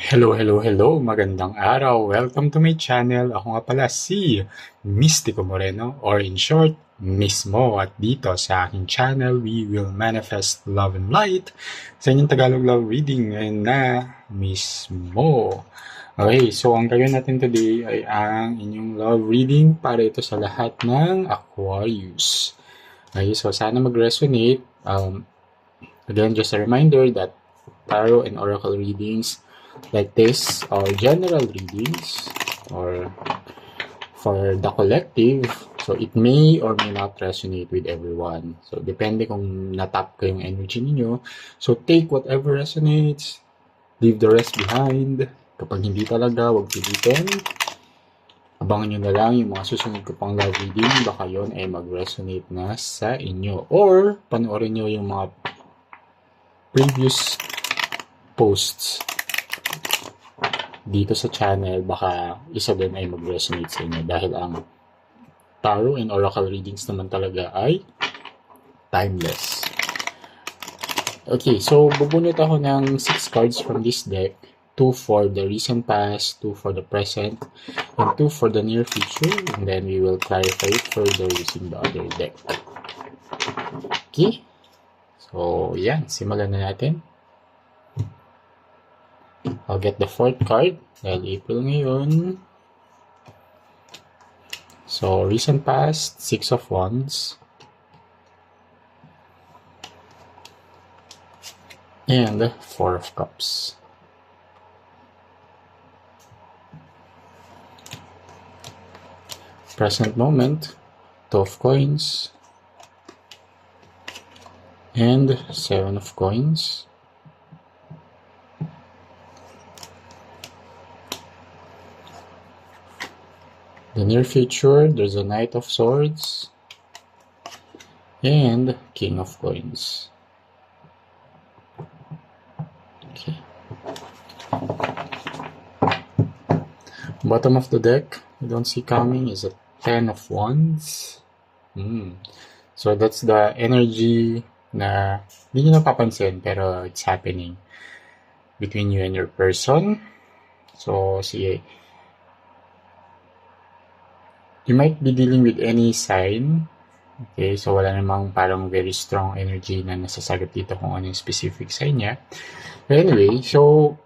Hello, hello, hello! Magandang araw! Welcome to my channel. Ako nga pala si Mystico Moreno or in short, Mismo. At dito sa aking channel, we will manifest love and light sa inyong Tagalog love reading ngayon na Mismo. Okay, so ang gagawin natin today ay ang inyong love reading para ito sa lahat ng Aquarius. Okay, so sana mag-resonate. Again, just a reminder that tarot and oracle readings like this are general readings or for the collective, so it may or may not resonate with everyone. So depende kung natap ko yung energy ninyo. So take whatever resonates, leave the rest behind. Kapag hindi talaga, huwag pilitin. Abangan nyo na lang yung mga susunod ko pang love reading, baka yun ay mag-resonate na sa inyo. Or panoorin nyo yung mga previous posts dito sa channel, baka isa din ay mag-resonate sa inyo dahil ang tarot and oracle readings naman talaga ay timeless. Okay, so bubunot ako ng 6 cards from this deck. 2 for the recent past, 2 for the present, and 2 for the near future. And then we will clarify it further using the other deck. Okay? So, yan. Simulan na natin. I'll get the 4th card dahil April ngayon. So, recent past, 6 of Wands. And 4 of Cups. Present moment, 2 of Coins. And 7 of Coins. The near future, there's a Knight of Swords and King of Coins. Okay. Bottom of the deck, we don't see coming, is a 10 of Wands. So that's the energy na hindi nyo napapansin pero it's happening between you and your person. So, see, you might be dealing with any sign. Okay, so wala namang parang very strong energy na nasasagot dito kung ano yung specific sign niya. But anyway, so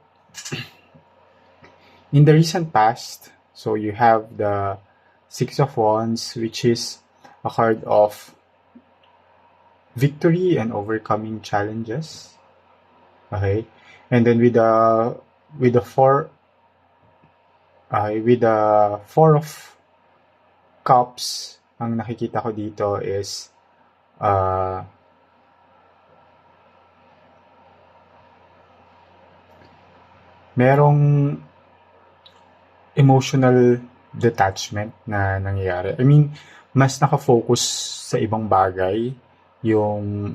in the recent past, so you have the 6 of Wands, which is a card of victory and overcoming challenges. Okay, and then with the 4 of Cups, ang nakikita ko dito is merong emotional detachment na nangyayari. I mean, mas nakafocus sa ibang bagay yung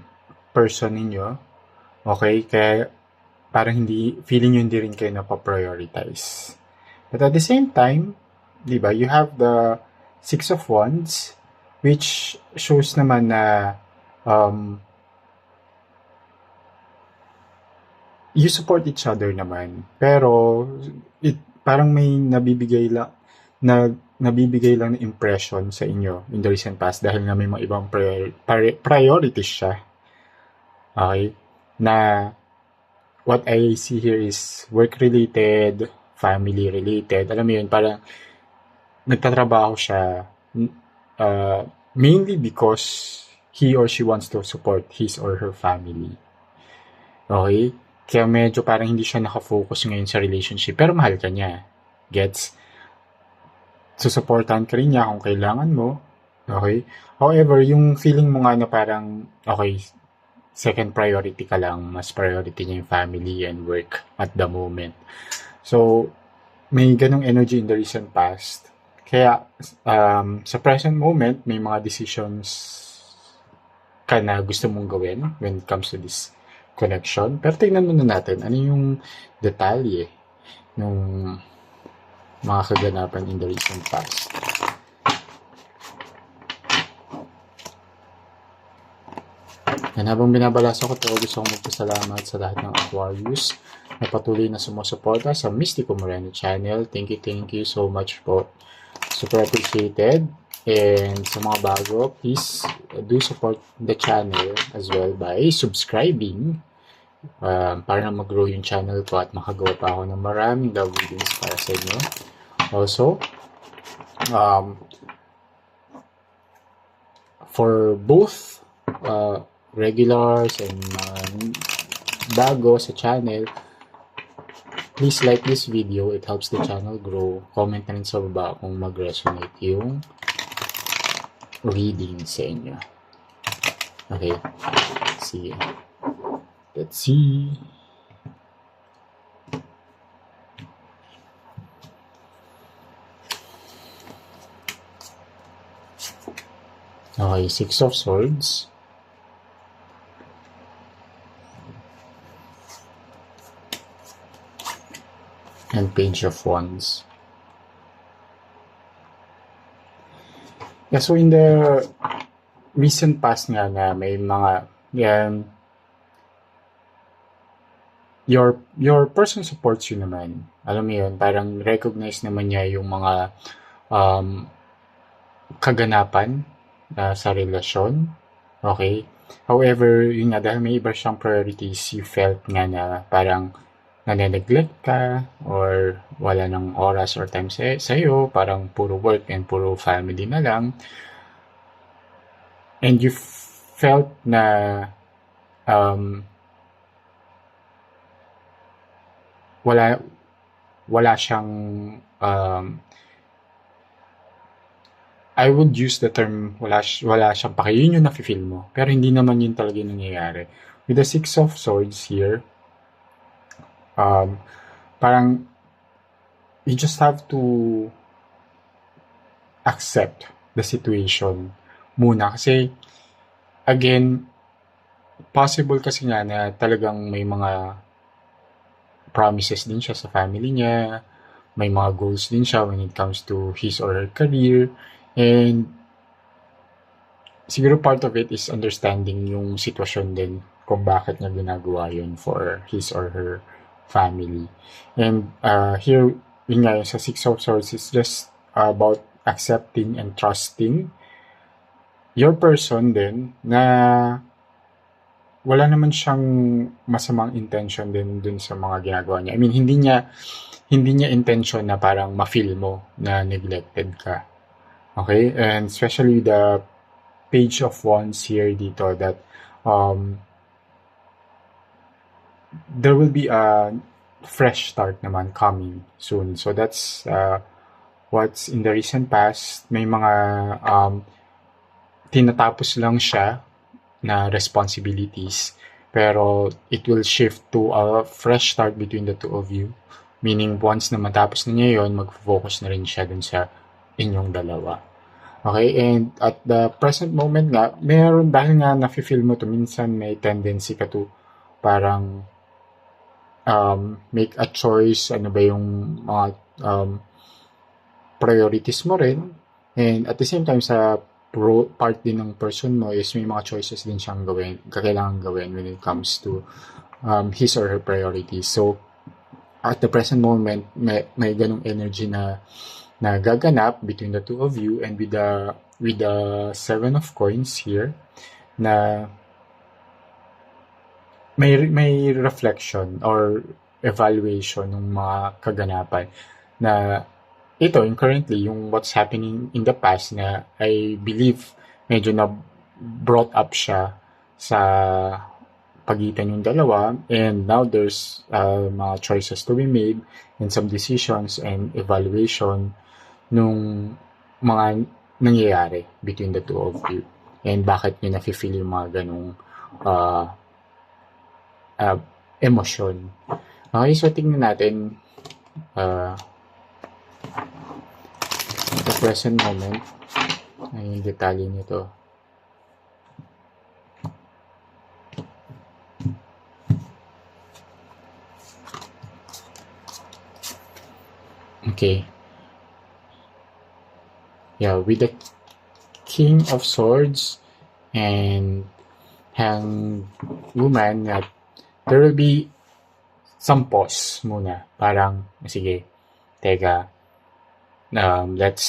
person ninyo. Okay? Kaya parang feeling nyo hindi rin kayo napaprioritize. But at the same time, di ba, you have the 6 of Wands, which shows naman na you support each other naman. Pero parang may nabibigay lang na impression sa inyo in the recent past dahil nga may mga ibang priorities siya. Okay? Na what I see here is work-related, family-related. Alam mo yun, parang nagtatrabaho siya mainly because he or she wants to support his or her family. Okay? Kaya medyo parang hindi siya nakafocus ngayon sa relationship, pero mahal ka niya. Gets? Susuportahan ka rin niya kung kailangan mo. Okay? However, yung feeling mo nga na parang, okay, second priority ka lang, mas priority niya yung family and work at the moment. So, may ganong energy in the recent past. Kaya, sa present moment, may mga decisions ka na gusto mong gawin when it comes to this connection. Pero tingnan muna natin, ano yung detalye ng mga kaganapan in the recent past. And habang binabalasa ko to, gusto kong magpasalamat sa lahat ng Aquarius na patuloy na sumusuporta sa Mystico Moreno channel. Thank you so much po. Super appreciated. And sa mga bago, please do support the channel as well by subscribing para na mag-grow yung channel ko at makagawa pa ako ng maraming love videos para sa inyo. Also, for both regulars and bago sa channel, please like this video. It helps the channel grow. Comment na rin sa baba kung mag-resonate yung reading sa inyo. Okay. See. Let's see. Okay, Six of Swords. And Page of Wands. Yeah, so in the recent past nga na may mga your person supports you naman. Alam mo yun, parang recognize naman niya yung mga kaganapan sa relasyon. Okay? However, yun nga, dahil may iba siyang priorities, you felt nga na parang nane-neglect ka or wala ng oras or time sa'yo, parang puro work and puro family na lang. And you felt na wala siyang I would use the term wala siyang pake. Yun yung nafe-feel mo. Pero hindi naman yun talaga yung nangyayari. With the Six of Swords here, parang you just have to accept the situation muna. Kasi, again, possible kasi nga na talagang may mga promises din siya sa family niya, may mga goals din siya when it comes to his or her career, and siguro part of it is understanding yung sitwasyon din kung bakit niya ginagawa yun for his or her family. And here, yun nga, sa Six of Swords is just about accepting and trusting your person din na wala naman siyang masamang intention din dun sa mga ginagawa niya. I mean, hindi niya intention na parang ma-feel mo na neglected ka. Okay? And especially the Page of Wands here dito that there will be a fresh start naman coming soon. So that's what's in the recent past. May mga tinatapos lang siya na responsibilities, pero it will shift to a fresh start between the two of you. Meaning, once na matapos na niya yun, mag-focus na rin siya dun sa inyong dalawa. Okay, and at the present moment nga, meron, dahil nga nafe-feel mo to, minsan may tendency ka to parang make a choice, ano ba yung mga priorities mo rin, and at the same time sa part din ng person mo is may mga choices din siyang kailangan gawin when it comes to his or her priorities. So at the present moment may ganong energy na gaganap between the two of you, and with the Seven of Coins here na may reflection or evaluation ng mga kaganapan na ito, currently, yung what's happening in the past na I believe medyo na brought up siya sa pagitan yung dalawa, and now there's mga choices to be made and some decisions and evaluation nung mga nangyayari between the two of you, and bakit nyo nafe-feel yung mga ganong emosyon. Okay, so tingnan natin the present moment ay yung detalye nito. Okay. Yeah, with the King of Swords and Hanged Woman na there will be some pause muna. Parang, sige, teka, let's,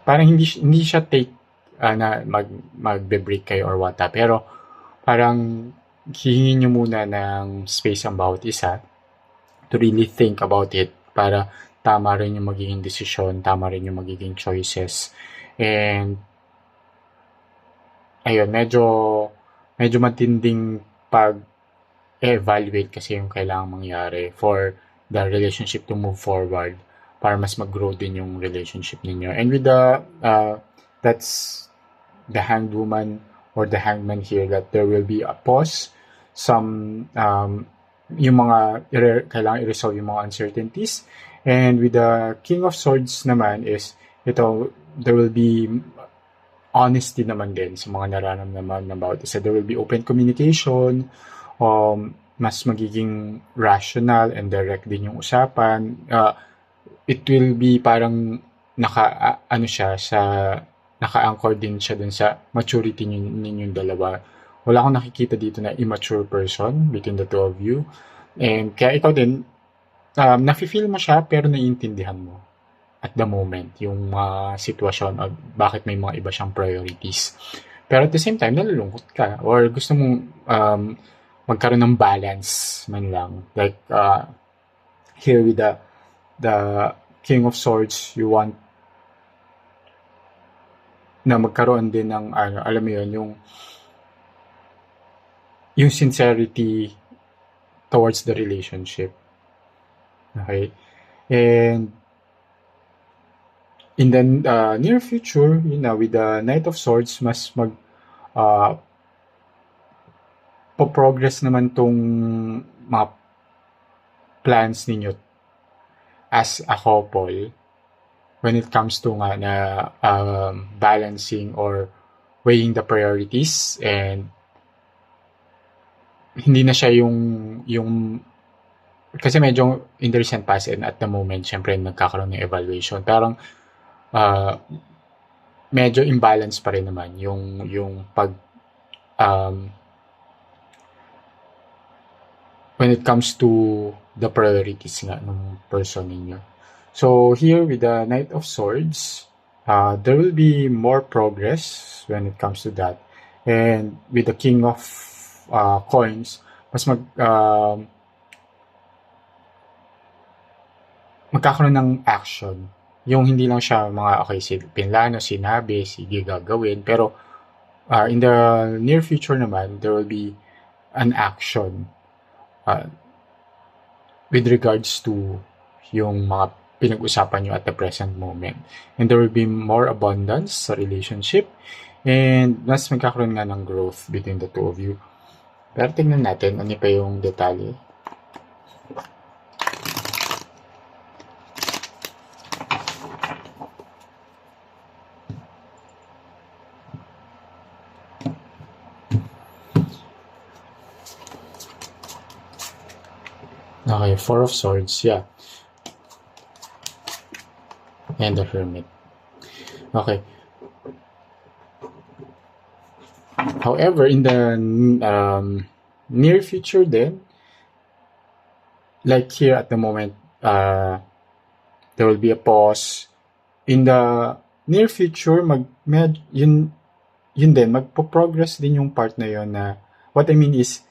parang hindi siya take na magbe-break kayo or what, pero parang hihingin nyo muna ng space ang bawat isa to really think about it para tama rin yung magiging desisyon, tama rin yung magiging choices. And ayun, medyo matinding pag-evaluate kasi yung kailangang mangyari for the relationship to move forward para mas mag-grow din yung relationship ninyo. And with that's the Hanged Woman or the Hangman here, that there will be a pause, some, yung mga kailangan i-resolve yung mga uncertainties. And with the King of Swords naman is, there will be honesty naman din sa mga nararamdaman ng bawat isa. There will be open communication, mas magiging rational and direct din yung usapan. It will be parang naka-anchor din siya dun sa maturity ninyong dalawa. Wala akong nakikita dito na immature person between the two of you. And kaya ikaw din, nafe-feel mo siya pero naiintindihan mo at the moment yung sitwasyon o bakit may mga iba siyang priorities. Pero at the same time, nalulungkot ka or gusto mong magkaroon ng balance man lang. Like here with the King of Swords, you want na magkaroon din ng alam mo yun, yung sincerity towards the relationship. Okay? And in the near future, with the Knight of Swords, mas po-progress naman tong mga plans ninyo as a couple when it comes to balancing or weighing the priorities, and hindi na siya yung kasi medyo in the recent past and at the moment, syempre nagkakaroon ng evaluation. Parang medyo imbalance pa rin naman yung pag when it comes to the priorities nga ng person ninyo. So here with the Knight of Swords, there will be more progress when it comes to that. And with the King of Coins, mas magkakaroon ng action. Yung hindi lang siya mga pinlano, sinabi, sige gagawin. Pero in the near future naman, there will be an action with regards to yung mga pinag-usapan nyo at the present moment. And there will be more abundance sa relationship, and mas magkakaroon nga ng growth between the two of you. Pero tingnan natin ano pa yung detalye. Okay, Four of Swords, yeah. And the Hermit. Okay. However, in the near future then, like here at the moment, there will be a pause. In the near future, yun din, magpo-progress din yung part na yun na, what I mean is,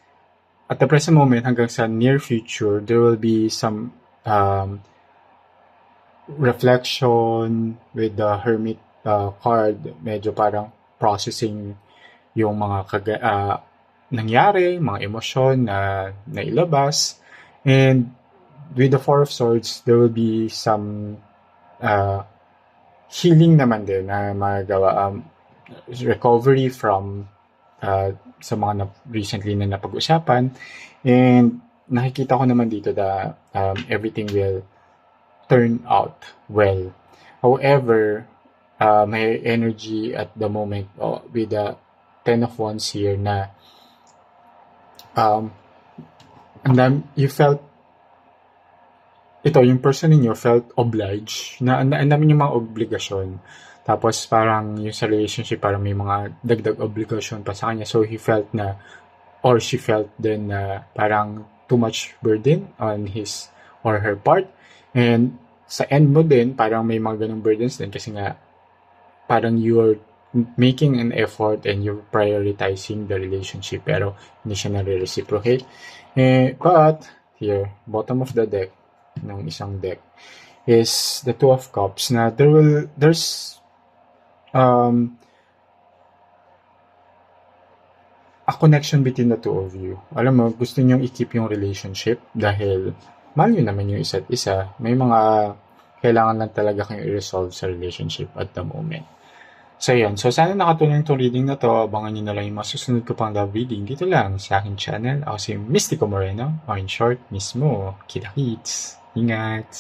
at the present moment, hanggang sa near future, there will be some reflection with the Hermit card. Medyo parang processing yung mga nangyari, mga emosyon na nailabas. And with the Four of Swords, there will be some healing naman din na magawa, recovery from sa mga recently na napag-usapan. And nakikita ko naman dito that everything will turn out well. However, may energy at the moment with the Ten of Wands here na and then you felt yung person ninyo felt obliged na ang dami yung mga obligasyon. Tapos parang yung sa relationship parang may mga dagdag obligation pa sa kanya. So he felt na or she felt then na parang too much burden on his or her part. And sa end mo din, parang may mga ganong burdens din kasi nga parang you're making an effort and you're prioritizing the relationship pero hindi siya nare-reciprocate. But here, bottom of the deck ng isang deck is the Two of Cups na there's a connection between the two of you. Alam mo, gusto nyo i-keep yung relationship dahil mahal nyo naman yung isa't isa. May mga kailangan lang talaga kayong i-resolve sa relationship at the moment. So, yun. So, sana nakatulong itong reading na to. Abangan nyo na lang yung masusunod ko pang love reading dito lang sa aking channel. Ako si Mystico Moreno, or in short, mismo, Kita Kits. Ingat!